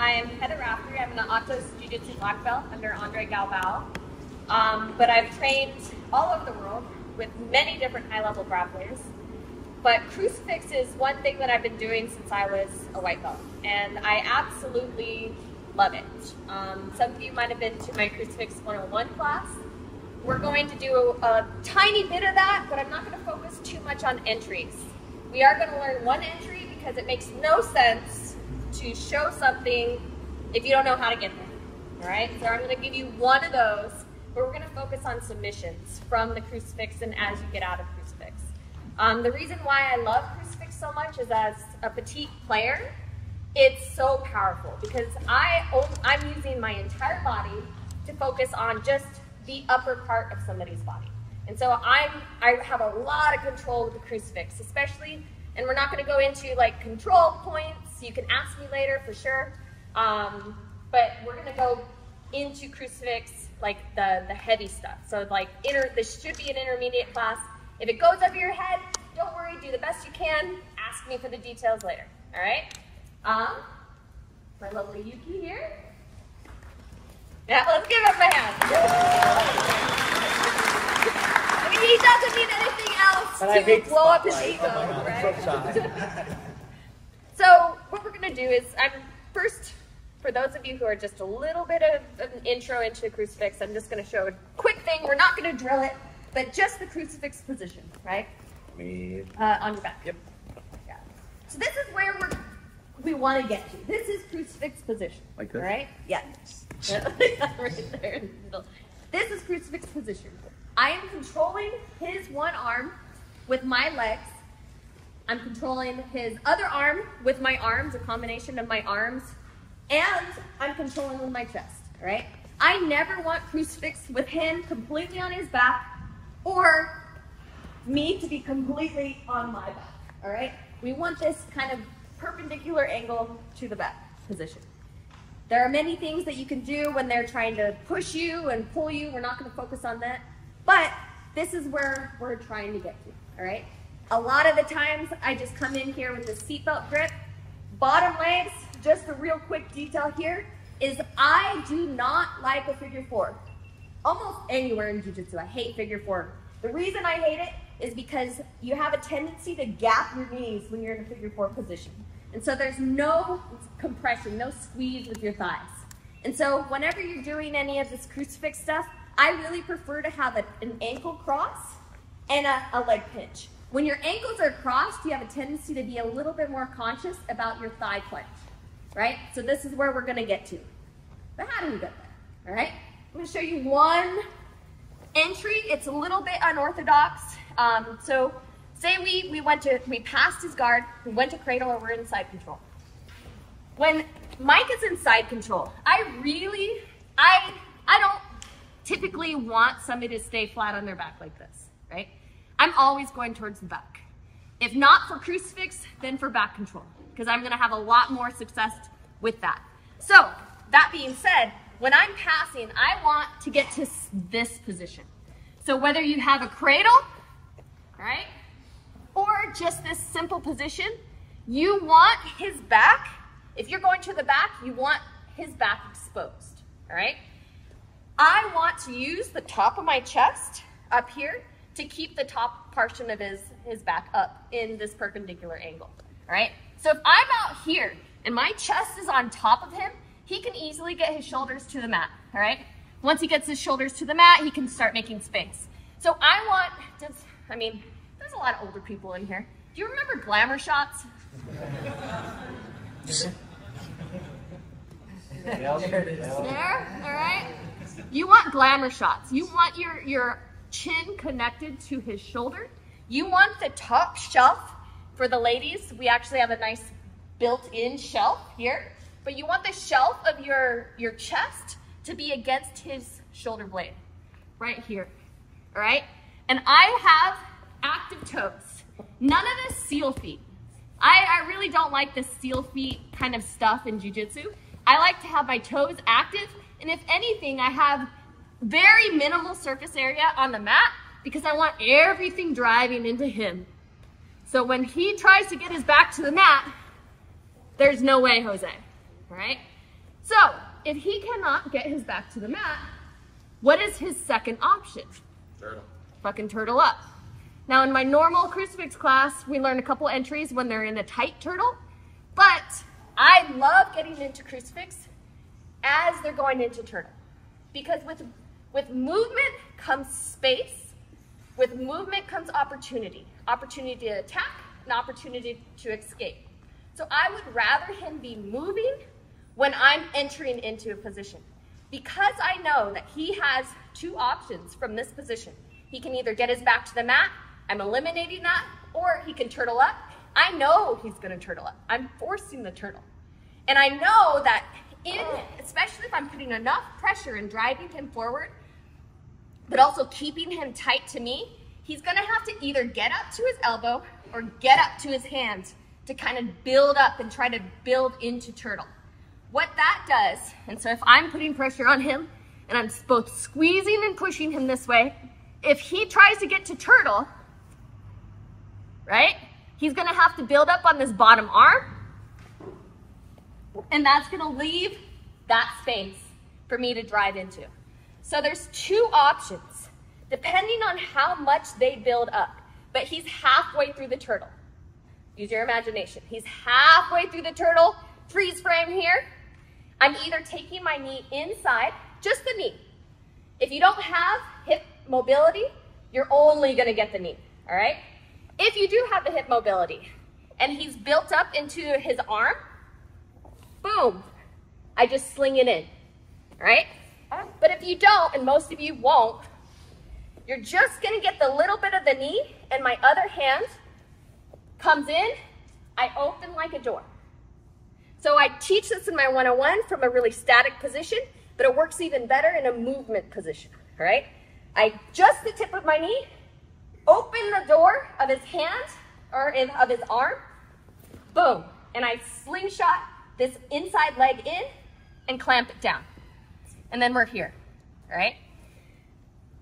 I'm head of Raftery. I'm an Atos Jiu-Jitsu black belt under Andre Galbao. But I've trained all over the world with many different high-level grapplers. But Crucifix is one thing that I've been doing since I was a white belt, and I absolutely love it. Some of you might have been to my Crucifix 101 class. We're going to do a tiny bit of that, but I'm not going to focus too much on entries. We are going to learn one entry because it makes no sense to show something if you don't know how to get there. All right, so I'm going to give you one of those, but we're going to focus on submissions from the Crucifix and as you get out of Crucifix. The reason why I love Crucifix so much is as a petite player, it's so powerful because I'm using my entire body to focus on just the upper part of somebody's body. And so I have a lot of control with the Crucifix, especially, and we're not going to go into like control points. You can ask me later for sure. But we're going to go into Crucifix, like the heavy stuff. So like this should be an intermediate class. If it goes over your head, don't worry, do the best you can. Ask me for the details later, all right? My lovely Yuki here. Yeah, let's give him a hand. I mean, he doesn't need anything else to blow up his ego, right? So what we're gonna do is, first, for those of you who are just a little bit of an intro into Crucifix, I'm just gonna show a quick thing. We're not gonna drill it, but just the Crucifix position, right? On your back. Yep. Yeah. So this is where we want to get to. This is Crucifix position. Like this? Right? Yeah. Right there in the middle. This is Crucifix position. I am controlling his one arm with my legs. I'm controlling his other arm with my arms, a combination of my arms, and I'm controlling with my chest, all right? I never want Crucifix with him completely on his back or me to be completely on my back, all right? We want this kind of perpendicular angle to the back position. There are many things that you can do when they're trying to push you and pull you. We're not going to focus on that, but this is where we're trying to get to, all right? A lot of the times I just come in here with the seatbelt grip. Bottom legs, just a real quick detail here, is I do not like a figure four. Almost anywhere in jiu-jitsu, I hate figure four. The reason I hate it is because you have a tendency to gap your knees when you're in a figure four position. And so there's no compression, no squeeze with your thighs. And so whenever you're doing any of this Crucifix stuff, I really prefer to have an ankle cross and a leg pinch. When your ankles are crossed, you have a tendency to be a little bit more conscious about your thigh clench, right? So this is where we're gonna get to. But how do we get there, all right? I'm gonna show you one entry. It's a little bit unorthodox. So say we passed his guard, we went to cradle, or we're in side control. When Mike is in side control, I don't typically want somebody to stay flat on their back like this, right? I'm always going towards the back. If not for Crucifix, then for back control, because I'm gonna have a lot more success with that. So that being said, when I'm passing, I want to get to this position. So whether you have a cradle, right, or just this simple position, you want his back, if you're going to the back, you want his back exposed, all right? I want to use the top of my chest up here to keep the top portion of his back up in this perpendicular angle, all right? So if I'm out here and my chest is on top of him, he can easily get his shoulders to the mat, all right? Once he gets his shoulders to the mat, he can start making space. So I want, there's a lot of older people in here. Do you remember glamour shots? There, all right? You want glamour shots. You want your chin connected to his shoulder. You want the top shelf. For the ladies, we actually have a nice built-in shelf here. But you want the shelf of your chest to be against his shoulder blade, right here, all right? And I have active toes, none of this seal feet. I really don't like this seal feet kind of stuff in jiu-jitsu. I like to have my toes active, and if anything, I have very minimal surface area on the mat because I want everything driving into him. So when he tries to get his back to the mat, there's no way, Jose, all right? So if he cannot get his back to the mat, what is his second option? Turtle. Fucking turtle up. Now in my normal crucifix class, we learn a couple entries when they're in a tight turtle, but I love getting into crucifix as they're going into turtle. Because with movement comes space, with movement comes opportunity. Opportunity to attack and opportunity to escape. So I would rather him be moving when I'm entering into a position. Because I know that he has two options from this position. He can either get his back to the mat, I'm eliminating that, or he can turtle up. I know he's gonna turtle up. I'm forcing the turtle. And I know that especially if I'm putting enough pressure and driving him forward, but also keeping him tight to me, he's gonna have to either get up to his elbow or get up to his hands to kind of build up and try to build into turtle. What that does, and so if I'm putting pressure on him and I'm both squeezing and pushing him this way, if he tries to get to turtle, right, he's gonna have to build up on this bottom arm, and that's gonna leave that space for me to drive into. So there's two options, depending on how much they build up, but he's halfway through the turtle. Use your imagination. He's halfway through the turtle, freeze frame here. I'm either taking my knee inside, just the knee. If you don't have hip mobility, you're only gonna get the knee, all right? If you do have the hip mobility and he's built up into his arm, boom, I just sling it in, all right? But if you don't, and most of you won't, you're just gonna get the little bit of the knee and my other hand comes in, I open like a door. So I teach this in my 101 from a really static position, but it works even better in a movement position, all right? I just the tip of my knee, open the door of his hand, or of his arm, boom, and I slingshot this inside leg in and clamp it down. And then we're here, all right?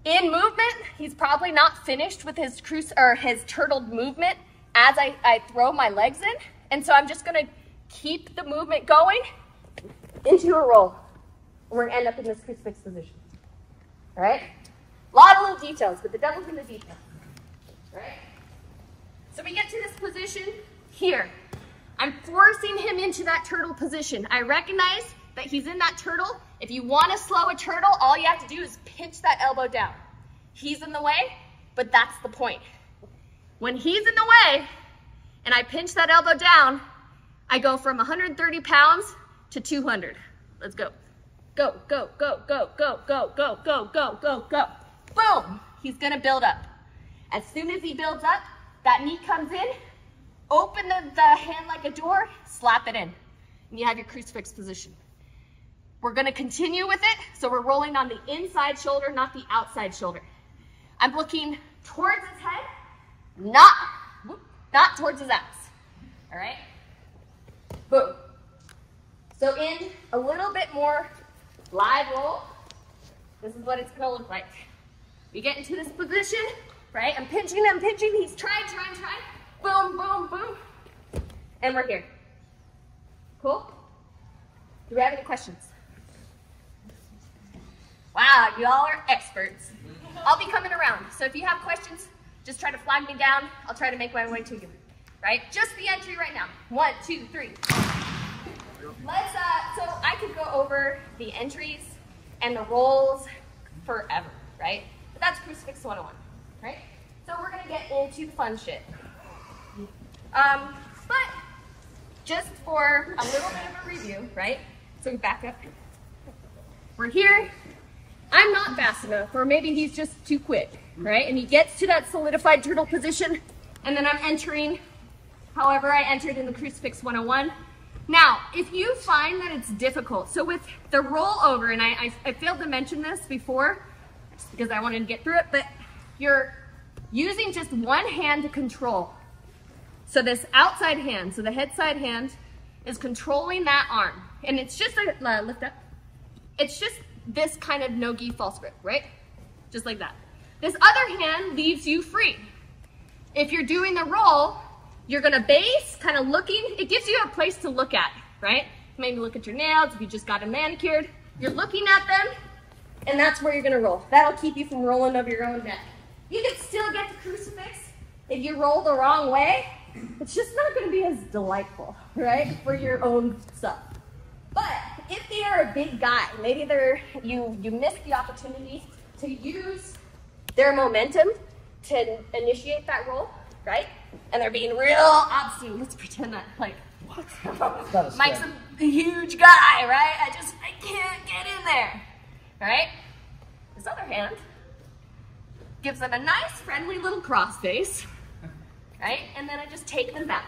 In movement, he's probably not finished with his turtled movement as I throw my legs in, and so I'm just gonna keep the movement going into a roll. We're gonna end up in this crucifix position, all right? A lot of little details, but the devil's in the details, right? So we get to this position here. I'm forcing him into that turtle position. I recognize that he's in that turtle. If you wanna slow a turtle, all you have to do is pinch that elbow down. He's in the way, but that's the point. When he's in the way and I pinch that elbow down, I go from 130 pounds to 200. Let's go. Go, go, go, go, go, go, go, go, go, go, go. Boom, he's gonna build up. As soon as he builds up, that knee comes in, open the hand like a door, slap it in, and you have your crucifix position. We're gonna continue with it, so we're rolling on the inside shoulder, not the outside shoulder. I'm looking towards his head, not towards his ass, all right? Boom. So in a little bit more live roll, this is what it's gonna look like. We get into this position, right? I'm pinching, he's trying. Boom, boom, boom. And we're here. Cool? Do we have any questions? Wow, you all are experts. I'll be coming around. So if you have questions, just try to flag me down. I'll try to make my way to you, right? Just the entry right now. 1, 2, 3. So I could go over the entries and the rolls forever, right? But that's Crucifix 101, right? So we're gonna get into the fun shit. But just for a little bit of a review, right? So back up. We're here. I'm not fast enough, or maybe he's just too quick, right? And he gets to that solidified turtle position, and then I'm entering however I entered in the Crucifix 101. Now, if you find that it's difficult, so with the rollover, and I failed to mention this before, just because I wanted to get through it, but you're using just one hand to control. So this outside hand, so the head side hand, is controlling that arm. And it's just a lift up. It's just this kind of no-gi false grip, right? Just like that. This other hand leaves you free. If you're doing the roll, you're gonna base, kind of looking, it gives you a place to look at, right? maybe look at your nails, if you just got them manicured, you're looking at them, and that's where you're gonna roll. That'll keep you from rolling over your own neck. You can still get the crucifix. If you roll the wrong way, it's just not gonna be as delightful, right, for your own stuff. But if they are a big guy, maybe you missed the opportunity to use their momentum to initiate that roll, right? And they're being real obstinate. Let's pretend that, like, Mike's a huge guy, right? I can't get in there, right? This other hand gives them a nice, friendly little cross face, right? And then I just take them back,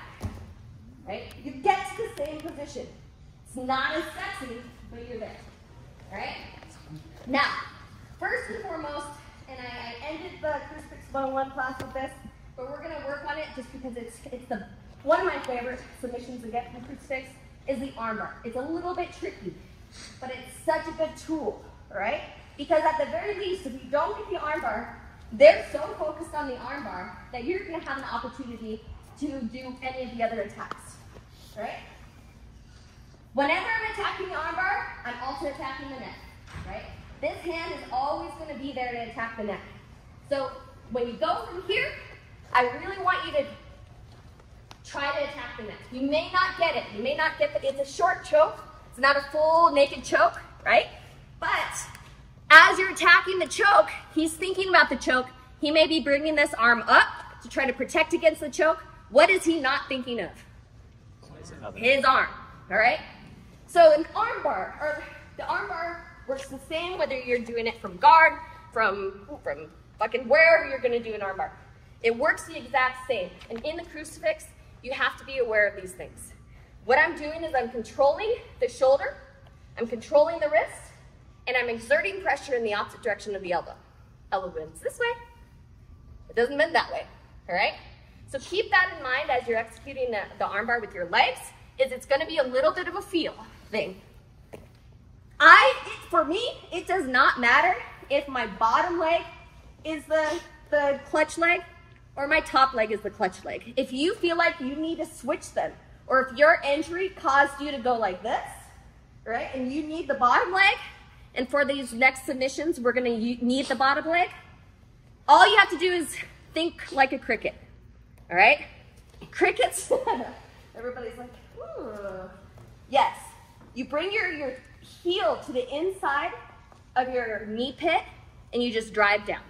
right? You get to the same position. It's not as sexy, but you're there, all right? Now, first and foremost, and I ended the Crucifix 101 class with this, but we're gonna work on it just because it's one of my favorite submissions to get from Crucifix is the armbar. It's a little bit tricky, but it's such a good tool, all right? Because at the very least, if you don't get the armbar, they're so focused on the armbar that you're gonna have an opportunity to do any of the other attacks, all right? Whenever I'm attacking the armbar, I'm also attacking the neck, right? This hand is always gonna be there to attack the neck. So when you go from here, I really want you to try to attack the neck. You may not get it. You may not get it's a short choke. It's not a full naked choke, right? But as you're attacking the choke, he's thinking about the choke. He may be bringing this arm up to try to protect against the choke. What is he not thinking of? His arm, all right? So an armbar, or the armbar works the same whether you're doing it from guard, from fucking wherever you're gonna do an armbar. It works the exact same. And in the Crucifix, you have to be aware of these things. What I'm doing is I'm controlling the shoulder, I'm controlling the wrist, and I'm exerting pressure in the opposite direction of the elbow. Elbow bends this way, it doesn't bend that way, all right? So keep that in mind as you're executing the armbar with your legs, is it's gonna be a little bit of a feel thing. For me, it does not matter if my bottom leg is the clutch leg or my top leg is the clutch leg. If you feel like you need to switch them, or if your injury caused you to go like this, right, and you need the bottom leg, and for these next submissions, we're gonna need the bottom leg, all you have to do is think like a cricket, all right? Crickets, everybody's like, ooh. Yes, you bring your heel to the inside of your knee pit, and you just drive down.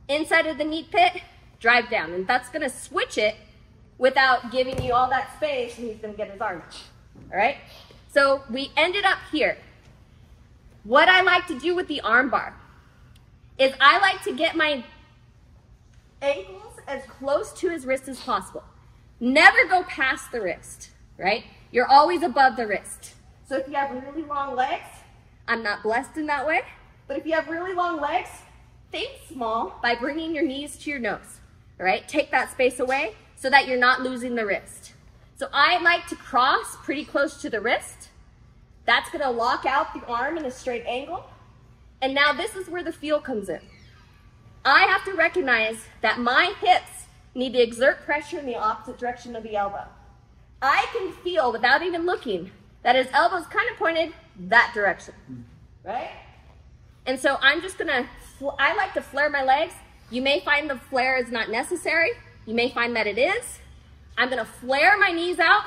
Inside of the knee pit, drive down, and that's gonna switch it without giving you all that space, and he's gonna get his arm out, all right? So we ended up here. What I like to do with the arm bar is I like to get my ankles as close to his wrist as possible. Never go past the wrist, right? You're always above the wrist. So if you have really long legs, I'm not blessed in that way, but if you have really long legs, think small by bringing your knees to your nose, all right? Take that space away so that you're not losing the wrist. So I like to cross pretty close to the wrist. That's gonna lock out the arm in a straight angle. And now this is where the feel comes in. I have to recognize that my hips need to exert pressure in the opposite direction of the elbow. I can feel, without even looking, that his elbow's kind of pointed that direction, right? And so I'm just gonna, I like to flare my legs. You may find the flare is not necessary. You may find that it is. I'm gonna flare my knees out,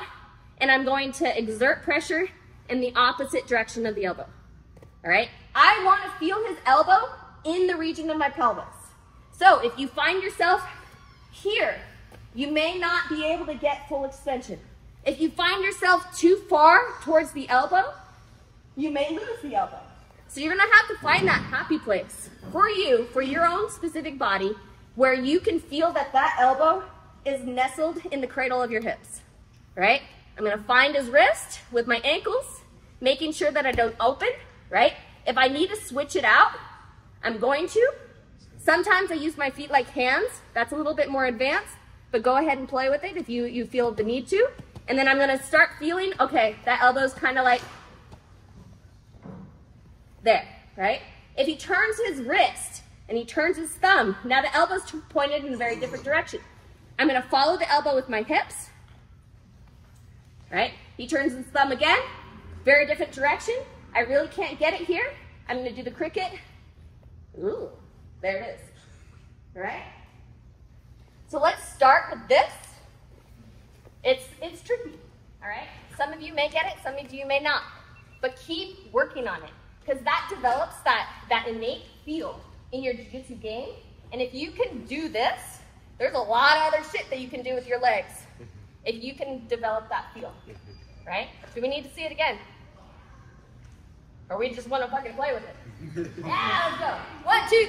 and I'm going to exert pressure in the opposite direction of the elbow, all right? I wanna feel his elbow in the region of my pelvis. So if you find yourself here, you may not be able to get full extension. If you find yourself too far towards the elbow, you may lose the elbow. So you're gonna have to find that happy place for you, for your own specific body, where you can feel that that elbow is nestled in the cradle of your hips, right? I'm gonna find his wrist with my ankles, making sure that I don't open, right? If I need to switch it out, I'm going to. Sometimes I use my feet like hands. That's a little bit more advanced, but go ahead and play with it if you feel the need to. And then I'm gonna start feeling, okay, that elbow's kind of like there, right? If he turns his wrist and he turns his thumb, now the elbow's pointed in a very different direction. I'm gonna follow the elbow with my hips, right? He turns his thumb again, Very different direction. I really can't get it here. I'm gonna do the cricket. Ooh, there it is. All right? So let's start with this. It's tricky, all right? Some of you may get it, some of you may not. But keep working on it, because that develops that innate feel in your jiu-jitsu game. And if you can do this, there's a lot of other shit that you can do with your legs if you can develop that feel, right? Do we need to see it again? Or we just want to fucking play with it? Yeah, let's go. 1, 2,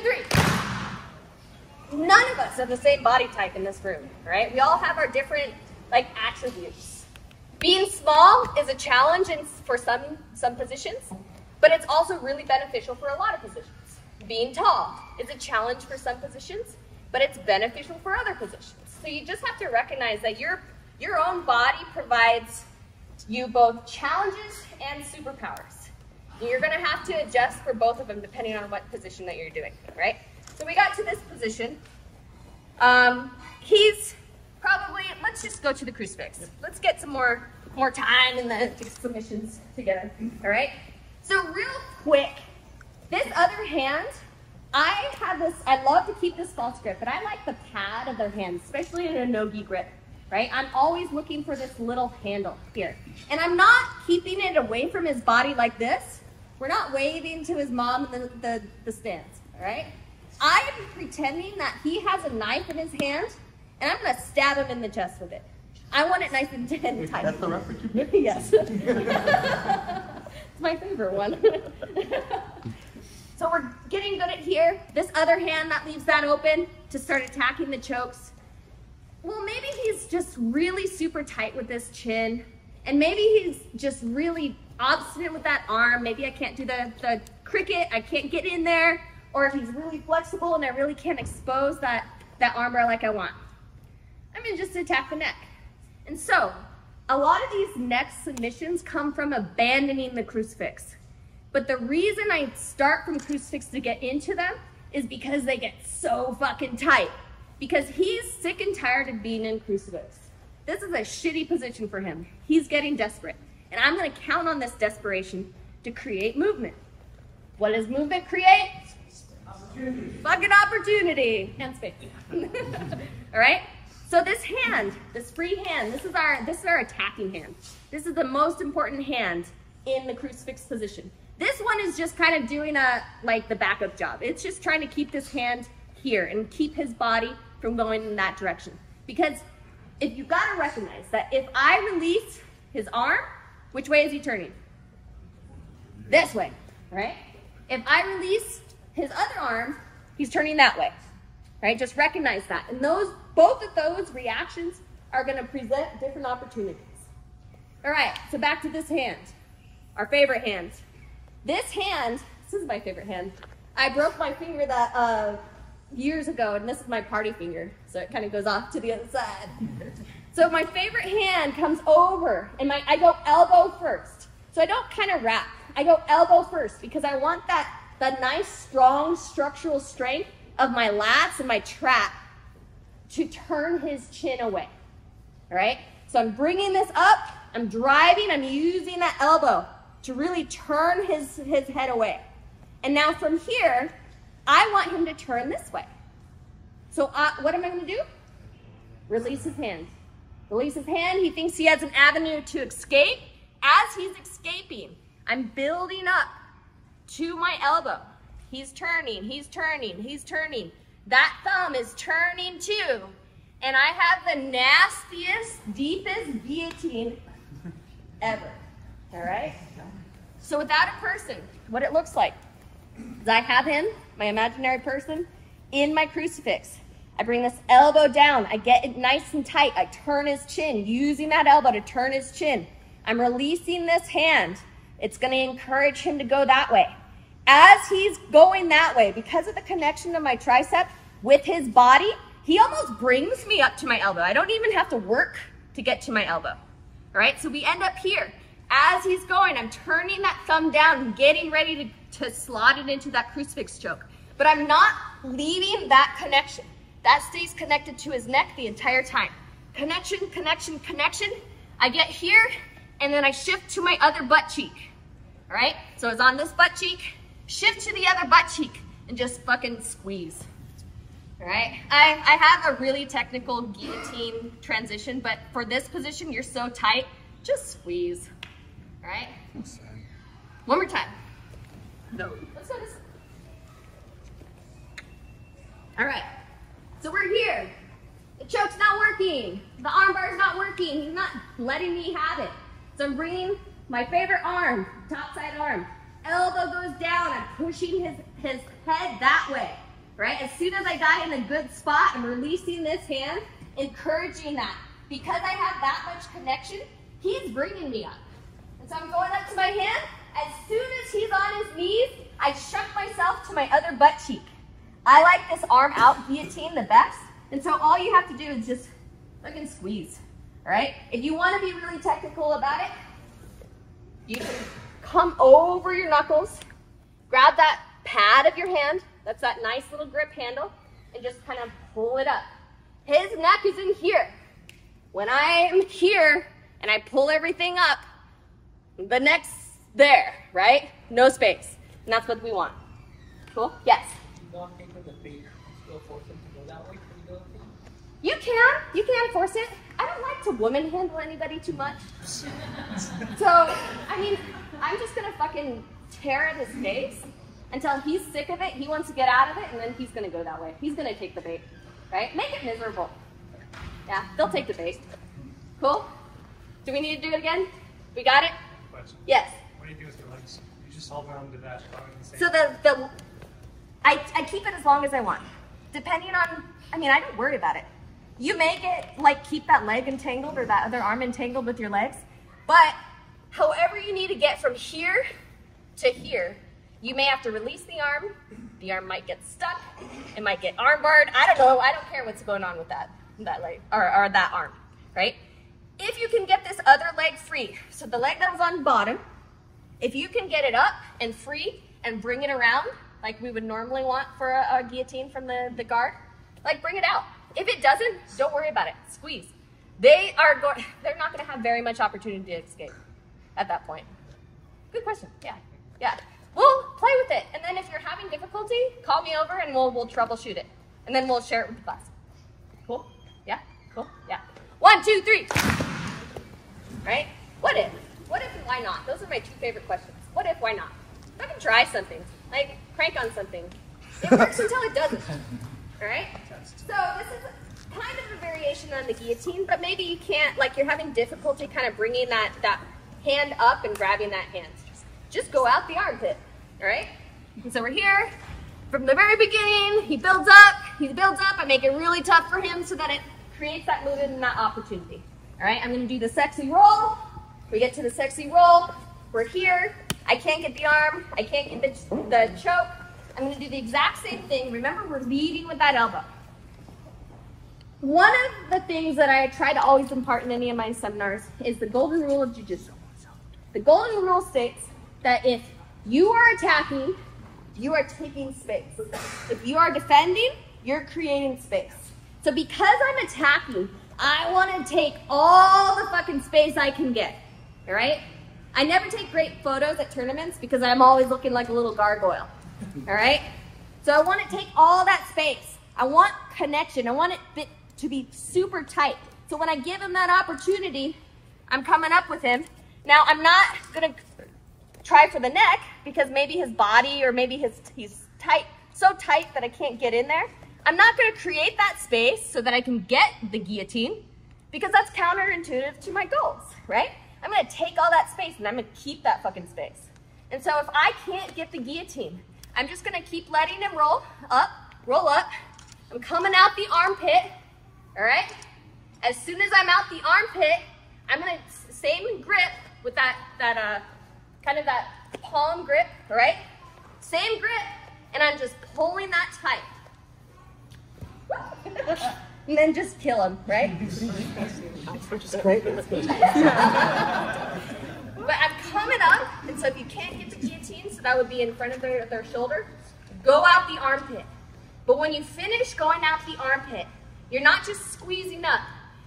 3. None of us are the same body type in this room, right? We all have our different, like, attributes. Being small is a challenge for some positions, but it's also really beneficial for a lot of positions. Being tall is a challenge for some positions, but it's beneficial for other positions. So you just have to recognize that your own body provides you both challenges and superpowers. And you're going to have to adjust for both of them depending on what position that you're doing, right? So we got to this position. He's probably, let's just go to the Crucifix. Let's get some more time in the submissions together, all right? So real quick, this other hand, I love to keep this false grip, but I like the pad of their hands, especially in a no-gi grip, right? I'm always looking for this little handle here. And I'm not keeping it away from his body like this. We're not waving to his mom in the stands, all right? I am pretending that he has a knife in his hand, and I'm gonna stab him in the chest with it. I want it nice and tight. That's the reference? Yes. It's my favorite one. So we're getting good at here. This other hand that leaves that open to start attacking the chokes. Well, maybe he's just really super tight with this chin, and maybe he's just really obstinate with that arm. Maybe I can't do the cricket, I can't get in there, or if he's really flexible and I really can't expose that armbar like I want. I'm gonna just attack the neck. And so, a lot of these neck submissions come from abandoning the Crucifix. But the reason I start from Crucifix to get into them is because they get so fucking tight. Because he's sick and tired of being in Crucifix. This is a shitty position for him. He's getting desperate. And I'm gonna count on this desperation to create movement. What does movement create? Opportunity. Fucking opportunity. And space. All right? So this hand, this free hand, this is our attacking hand. This is the most important hand in the Crucifix position. This one is just kind of doing the backup job. It's just trying to keep this hand here and keep his body from going in that direction. Because if you gotta recognize that if I release his arm, which way is he turning? This way, right? If I release his other arm, he's turning that way, right? Just recognize that. And both of those reactions are gonna present different opportunities. All right, so back to this hand, our favorite hand. This is my favorite hand. I broke my finger years ago, and this is my party finger, so it kind of goes off to the other side. So my favorite hand comes over, and I go elbow first. So I don't kind of wrap. I go elbow first because I want that nice, strong structural strength of my lats and my trap to turn his chin away. All right? So I'm bringing this up. I'm driving. I'm using that elbow to really turn his head away. And now from here, I want him to turn this way. So what am I going to do? Release his hand. Release his hand. He thinks he has an avenue to escape. As he's escaping, I'm building up to my elbow. He's turning, he's turning, he's turning. That thumb is turning too. And I have the nastiest, deepest guillotine ever. All right? So without a person, what it looks like is I have him, my imaginary person, in my Crucifix. I bring this elbow down. I get it nice and tight. I turn his chin, using that elbow to turn his chin. I'm releasing this hand. It's going to encourage him to go that way. As he's going that way, because of the connection of my tricep with his body, he almost brings me up to my elbow. I don't even have to work to get to my elbow. All right, so we end up here. As he's going, I'm turning that thumb down, getting ready to slot it into that Crucifix choke. But I'm not leaving that connection. That stays connected to his neck the entire time. Connection, connection, connection. I get here, and then I shift to my other butt cheek. All right? So it's on this butt cheek, shift to the other butt cheek, and just fucking squeeze. All right? I have a really technical guillotine transition, but for this position, you're so tight, just squeeze. All right? One more time. No. Let's go this. All right. So we're here. The choke's not working. The arm bar's not working. He's not letting me have it. So I'm bringing my favorite arm, top side arm. Elbow goes down. I'm pushing his head that way, right? As soon as I got in a good spot, I'm releasing this hand, encouraging that. Because I have that much connection, he's bringing me up. And so I'm going up to my hand. As soon as he's on his knees, I shuck myself to my other butt cheek. I like this arm out guillotine the best. And so all you have to do is just fucking squeeze, all right? If you want to be really technical about it, you can come over your knuckles, grab that pad of your hand, that's that nice little grip handle, and just kind of pull it up. His neck is in here. When I am here and I pull everything up, the neck's there, right? No space. And that's what we want. Cool? Yes? You can force it. I don't like to woman handle anybody too much. So, I mean, I'm just gonna fucking tear at his face until he's sick of it, he wants to get out of it, and then he's gonna go that way. He's gonna take the bait, right? Make it miserable. Yeah, they'll take the bait. Cool? Do we need to do it again? We got it? Question. Yes. What do you do with your legs? You just hold on to that. So I keep it as long as I want. Depending on, I mean, I don't worry about it. You may get, like, keep that leg entangled or that other arm entangled with your legs, but however you need to get from here to here, you may have to release the arm might get stuck, it might get arm barred, I don't know, I don't care what's going on with that leg, or that arm, right? If you can get this other leg free, so the leg that was on bottom, if you can get it up and free and bring it around, like we would normally want for a guillotine from the guard, like bring it out. If it doesn't, don't worry about it, squeeze. They're not gonna have very much opportunity to escape at that point. Good question, yeah. We'll play with it, and then if you're having difficulty, call me over and we'll troubleshoot it. And then we'll share it with the class. Cool? Yeah? Cool? Yeah. 1, 2, 3. Right? What if? What if and why not? Those are my 2 favorite questions. What if, why not? I can try something, like crank on something. It works until it doesn't. All right? So this is kind of a variation on the guillotine, but maybe you can't, like you're having difficulty kind of bringing that hand up and grabbing that hand. Just go out the armpit, all right? And so we're here. From the very beginning, he builds up, I make it really tough for him so that it creates that movement and that opportunity. All right, I'm gonna do the sexy roll. We get to the sexy roll, we're here. I can't get the arm, I can't get the choke. I'm gonna do the exact same thing. Remember, we're leading with that elbow. One of the things that I try to always impart in any of my seminars is the golden rule of jiu-jitsu. The golden rule states that if you are attacking, you are taking space. If you are defending, you're creating space. So because I'm attacking, I want to take all the fucking space I can get, all right? I never take great photos at tournaments because I'm always looking like a little gargoyle, all right? So I want to take all that space. I want connection. I want it to be super tight. So when I give him that opportunity, I'm coming up with him. Now, I'm not going to try for the neck because maybe his body or maybe he's tight, so tight that I can't get in there. I'm not going to create that space so that I can get the guillotine because that's counterintuitive to my goals, right? I'm going to take all that space and I'm going to keep that fucking space. And so if I can't get the guillotine, I'm just going to keep letting him roll up. I'm coming out the armpit, all right? As soon as I'm out the armpit, I'm going to, same grip with that kind of that palm grip, all right? Same grip, and I'm just pulling that tight. And then just kill him, right? Which is great. But I'm coming up, and so if you can't get the guillotine, so that would be in front of their shoulder, go out the armpit. But when you finish going out the armpit, you're not just squeezing up,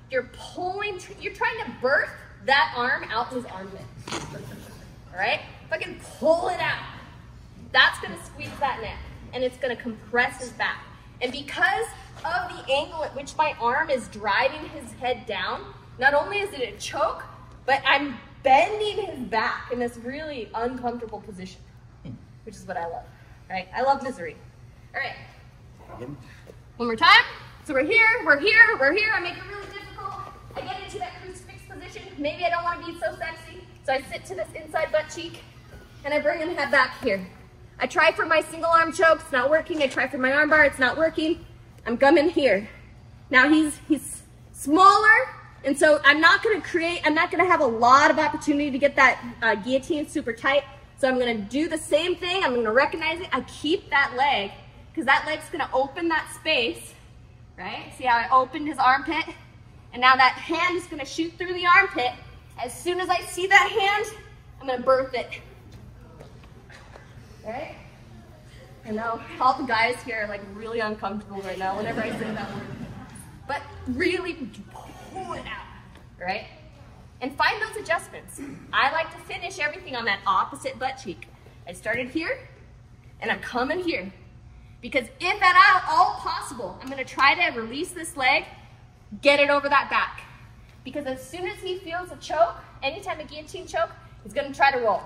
you're pulling, you're trying to birth that arm out his armpit. All right? If I can pull it out, that's gonna squeeze that neck and it's gonna compress his back. And because of the angle at which my arm is driving his head down, not only is it a choke, but I'm bending his back in this really uncomfortable position, which is what I love, right? I love misery. All right, one more time. So we're here, we're here, we're here. I make it really difficult. I get into that crucifix position. Maybe I don't want to be so sexy, so I sit to this inside butt cheek, and I bring him head back here. I try for my single arm choke, it's not working. I try for my arm bar, it's not working. I'm coming here. Now he's smaller, and so I'm not gonna have a lot of opportunity to get that guillotine super tight. So I'm gonna do the same thing. I'm gonna recognize it. I keep that leg, because that leg's gonna open that space, right? See how I opened his armpit? And now that hand is gonna shoot through the armpit. As soon as I see that hand, I'm gonna birth it. Right? I know all the guys here are like really uncomfortable right now whenever I say that word. But really pull it out, right? And find those adjustments. I like to finish everything on that opposite butt cheek. I started here, and I'm coming here. Because if at all possible, I'm gonna try to release this leg, get it over that back. Because as soon as he feels a choke, anytime a guillotine choke, he's gonna try to roll.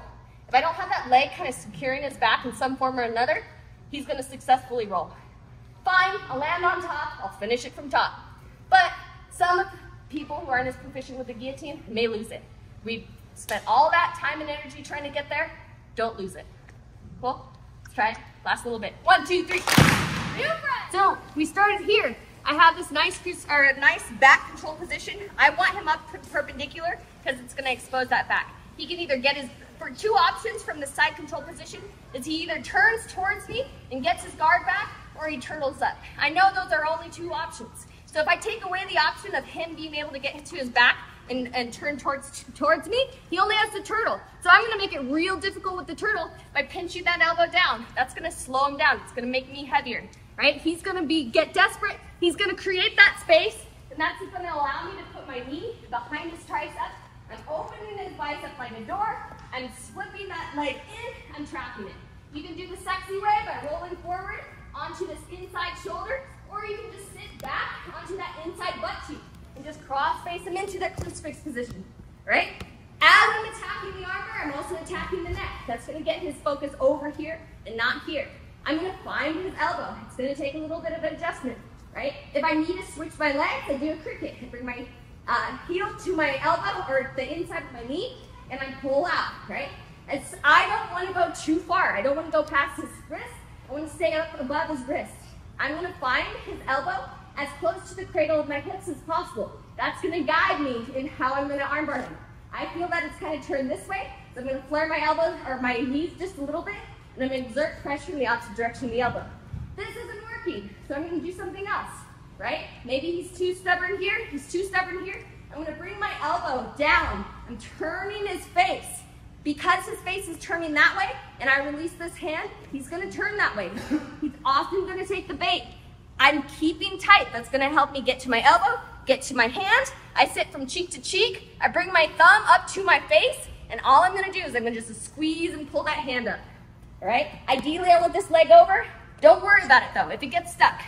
If I don't have that leg kind of securing his back in some form or another, he's gonna successfully roll. Fine, I'll land on top, I'll finish it from top. But some people who aren't as proficient with the guillotine may lose it. We've spent all that time and energy trying to get there, don't lose it. Cool? Let's try it, last little bit. 1, 2, 3. So we started here. I have this nice back control position. I want him up perpendicular because it's gonna expose that back. He can either get for 2 options from the side control position, is he either turns towards me and gets his guard back, or he turtles up. I know those are only 2 options. So if I take away the option of him being able to get to his back and turn towards me, he only has to turtle. So I'm gonna make it real difficult with the turtle by pinching that elbow down. That's gonna slow him down, it's gonna make me heavier, right? He's gonna get desperate, he's gonna create that space, and that's gonna allow me to put my knee behind his tricep. I'm opening his bicep like a door, I'm slipping that leg in, I'm trapping it. You can do the sexy way by rolling forward onto this inside shoulder, or you can just sit back onto that inside butt cheek and just cross face him into that crucifix position, right? As I'm attacking the armbar, I'm also attacking the neck. That's gonna get his focus over here and not here. I'm gonna find his elbow. It's gonna take a little bit of adjustment, right? If I need to switch my legs, I do a cricket. I bring my heel to my elbow or the inside of my knee, and I pull out, right? I don't want to go too far. I don't want to go past his wrist. I want to stay up above his wrist. I'm going to find his elbow as close to the cradle of my hips as possible. That's going to guide me in how I'm going to armbar him. I feel that it's kind of turned this way, so I'm going to flare my elbows or my knees just a little bit, and I'm going to exert pressure in the opposite direction of the elbow. This isn't working, so I'm going to do something else, right? Maybe he's too stubborn here, he's too stubborn here. I'm going to bring my elbow down. I'm turning his face. Because his face is turning that way, and I release this hand, he's going to turn that way. He's often going to take the bait. I'm keeping tight. That's going to help me get to my elbow, get to my hand. I sit from cheek to cheek. I bring my thumb up to my face, and all I'm going to do is I'm going to just squeeze and pull that hand up. All right? Ideally, I want this leg over. Don't worry about it, though, if it gets stuck.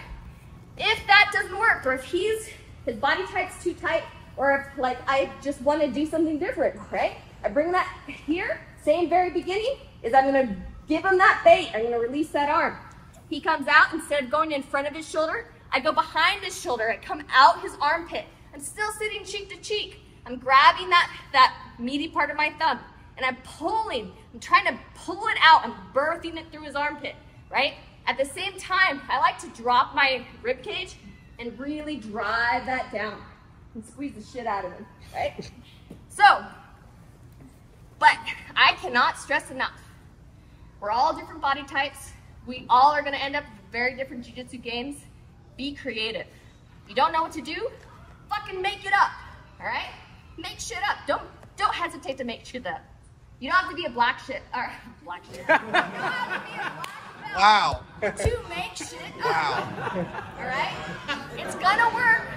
If that doesn't work, or if his body type's too tight, or if like I just want to do something different, right? I bring that here, same very beginning, is I'm gonna give him that bait. I'm gonna release that arm. He comes out, instead of going in front of his shoulder, I go behind his shoulder, I come out his armpit. I'm still sitting cheek to cheek. I'm grabbing that meaty part of my thumb, and I'm pulling. I'm trying to pull it out. I'm birthing it through his armpit, right? At the same time, I like to drop my rib cage and really drive that down and squeeze the shit out of him, right? So, but I cannot stress enough. We're all different body types. We all are gonna end up with very different jiu-jitsu games. Be creative. If you don't know what to do, fucking make it up, all right? Make shit up. Don't hesitate to make shit up. You don't have to be a black shit, or black shit. You don't have to be a black belt to make shit up. Wow. All right? It's gonna work.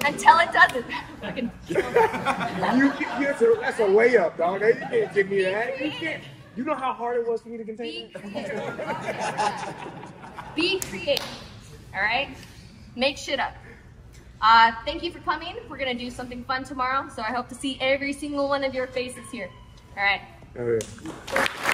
Until it doesn't. Fucking that's a layup, dog. You can't give me that. You can't. You know how hard it was for me to contain it? Be creative. All right? Make shit up. Thank you for coming. We're going to do something fun tomorrow, so I hope to see every single one of your faces here. All right? Oh, yeah.